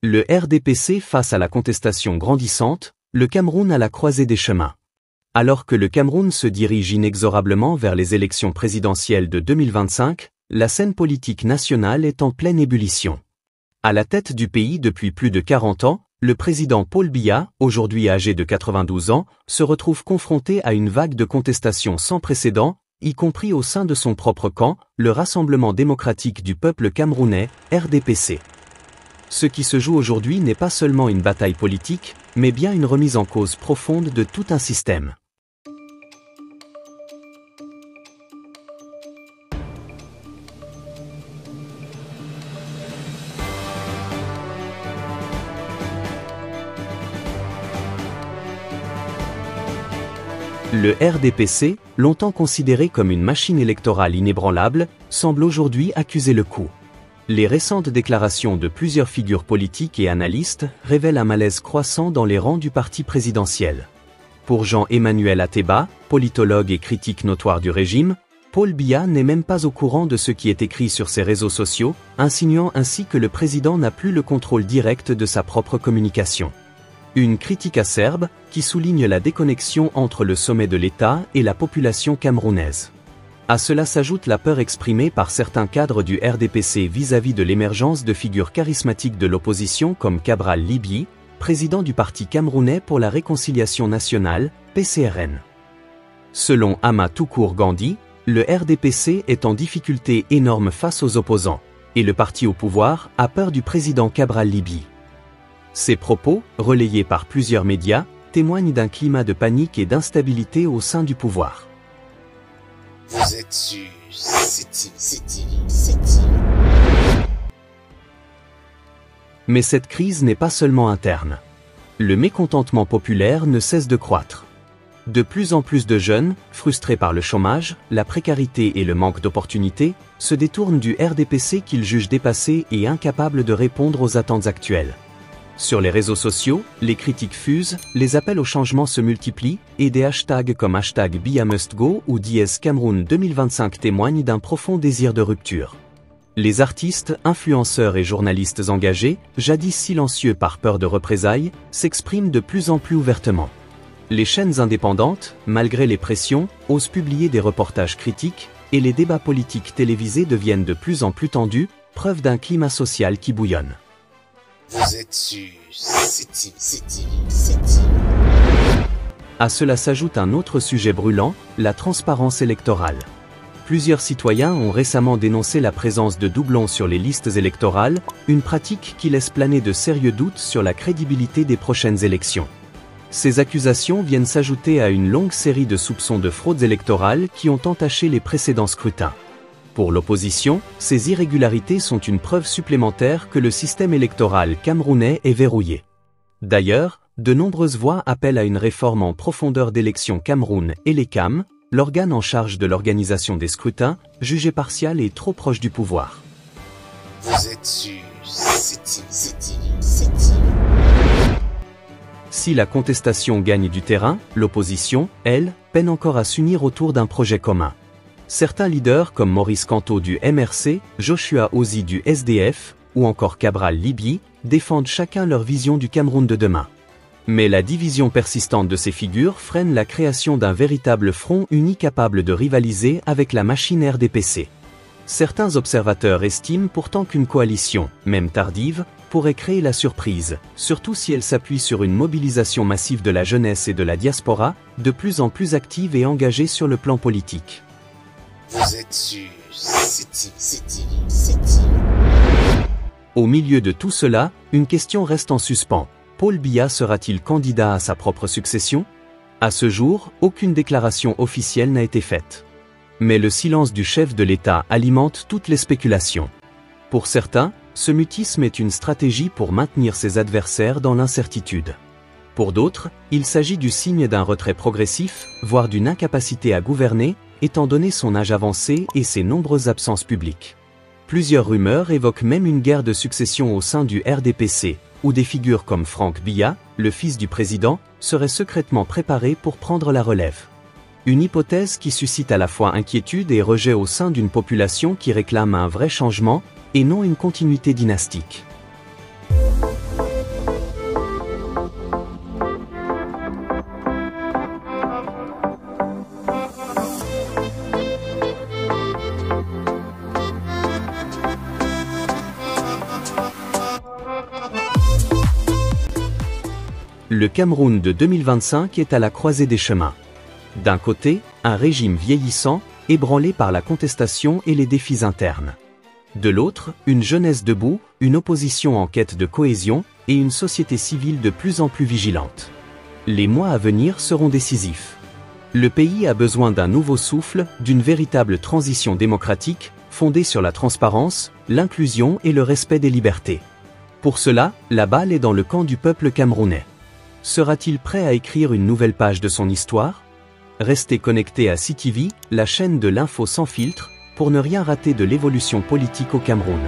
Le RDPC face à la contestation grandissante, le Cameroun à la croisée des chemins. Alors que le Cameroun se dirige inexorablement vers les élections présidentielles de 2025, la scène politique nationale est en pleine ébullition. À la tête du pays depuis plus de 40 ans, le président Paul Biya, aujourd'hui âgé de 92 ans, se retrouve confronté à une vague de contestations sans précédent, y compris au sein de son propre camp, le Rassemblement démocratique du peuple camerounais, RDPC. Ce qui se joue aujourd'hui n'est pas seulement une bataille politique, mais bien une remise en cause profonde de tout un système. Le RDPC, longtemps considéré comme une machine électorale inébranlable, semble aujourd'hui accuser le coup. Les récentes déclarations de plusieurs figures politiques et analystes révèlent un malaise croissant dans les rangs du parti présidentiel. Pour Jean-Emmanuel Ateba, politologue et critique notoire du régime, Paul Biya n'est même pas au courant de ce qui est écrit sur ses réseaux sociaux, insinuant ainsi que le président n'a plus le contrôle direct de sa propre communication. Une critique acerbe qui souligne la déconnexion entre le sommet de l'État et la population camerounaise. À cela s'ajoute la peur exprimée par certains cadres du RDPC vis-à-vis de l'émergence de figures charismatiques de l'opposition comme Cabral Libye, président du Parti camerounais pour la réconciliation nationale, PCRN. Selon Ama Toukour Gandhi, le RDPC est en difficulté énorme face aux opposants, et le parti au pouvoir a peur du président Cabral Libye. Ces propos, relayés par plusieurs médias, témoignent d'un climat de panique et d'instabilité au sein du pouvoir. Vous êtes sur CTV. Mais cette crise n'est pas seulement interne. Le mécontentement populaire ne cesse de croître. De plus en plus de jeunes, frustrés par le chômage, la précarité et le manque d'opportunités, se détournent du RDPC qu'ils jugent dépassé et incapable de répondre aux attentes actuelles. Sur les réseaux sociaux, les critiques fusent, les appels au changement se multiplient, et des hashtags comme #BiyaMustGo ou #Cameroun 2025 témoignent d'un profond désir de rupture. Les artistes, influenceurs et journalistes engagés, jadis silencieux par peur de représailles, s'expriment de plus en plus ouvertement. Les chaînes indépendantes, malgré les pressions, osent publier des reportages critiques, et les débats politiques télévisés deviennent de plus en plus tendus, preuve d'un climat social qui bouillonne. Vous êtes sur CTV. À cela s'ajoute un autre sujet brûlant, la transparence électorale. Plusieurs citoyens ont récemment dénoncé la présence de doublons sur les listes électorales, une pratique qui laisse planer de sérieux doutes sur la crédibilité des prochaines élections. Ces accusations viennent s'ajouter à une longue série de soupçons de fraudes électorales qui ont entaché les précédents scrutins. Pour l'opposition, ces irrégularités sont une preuve supplémentaire que le système électoral camerounais est verrouillé. D'ailleurs, de nombreuses voix appellent à une réforme en profondeur d'Élections Cameroun et l'ECAM, l'organe en charge de l'organisation des scrutins, jugé partial et trop proche du pouvoir. Vous êtes sur CTV. Si la contestation gagne du terrain, l'opposition, elle, peine encore à s'unir autour d'un projet commun. Certains leaders comme Maurice Kanto du MRC, Joshua Ozi du SDF, ou encore Cabral Libye, défendent chacun leur vision du Cameroun de demain. Mais la division persistante de ces figures freine la création d'un véritable front uni capable de rivaliser avec la machine RDPC. Certains observateurs estiment pourtant qu'une coalition, même tardive, pourrait créer la surprise, surtout si elle s'appuie sur une mobilisation massive de la jeunesse et de la diaspora, de plus en plus active et engagée sur le plan politique. Vous êtes sur CTV. Au milieu de tout cela, une question reste en suspens. Paul Biya sera-t-il candidat à sa propre succession? À ce jour, aucune déclaration officielle n'a été faite. Mais le silence du chef de l'État alimente toutes les spéculations. Pour certains, ce mutisme est une stratégie pour maintenir ses adversaires dans l'incertitude. Pour d'autres, il s'agit du signe d'un retrait progressif, voire d'une incapacité à gouverner, étant donné son âge avancé et ses nombreuses absences publiques. Plusieurs rumeurs évoquent même une guerre de succession au sein du RDPC, où des figures comme Franck Biya, le fils du président, seraient secrètement préparées pour prendre la relève. Une hypothèse qui suscite à la fois inquiétude et rejet au sein d'une population qui réclame un vrai changement, et non une continuité dynastique. Le Cameroun de 2025 est à la croisée des chemins. D'un côté, un régime vieillissant, ébranlé par la contestation et les défis internes. De l'autre, une jeunesse debout, une opposition en quête de cohésion, et une société civile de plus en plus vigilante. Les mois à venir seront décisifs. Le pays a besoin d'un nouveau souffle, d'une véritable transition démocratique, fondée sur la transparence, l'inclusion et le respect des libertés. Pour cela, la balle est dans le camp du peuple camerounais. Sera-t-il prêt à écrire une nouvelle page de son histoire? Restez connectés à CTV, la chaîne de l'info sans filtre, pour ne rien rater de l'évolution politique au Cameroun.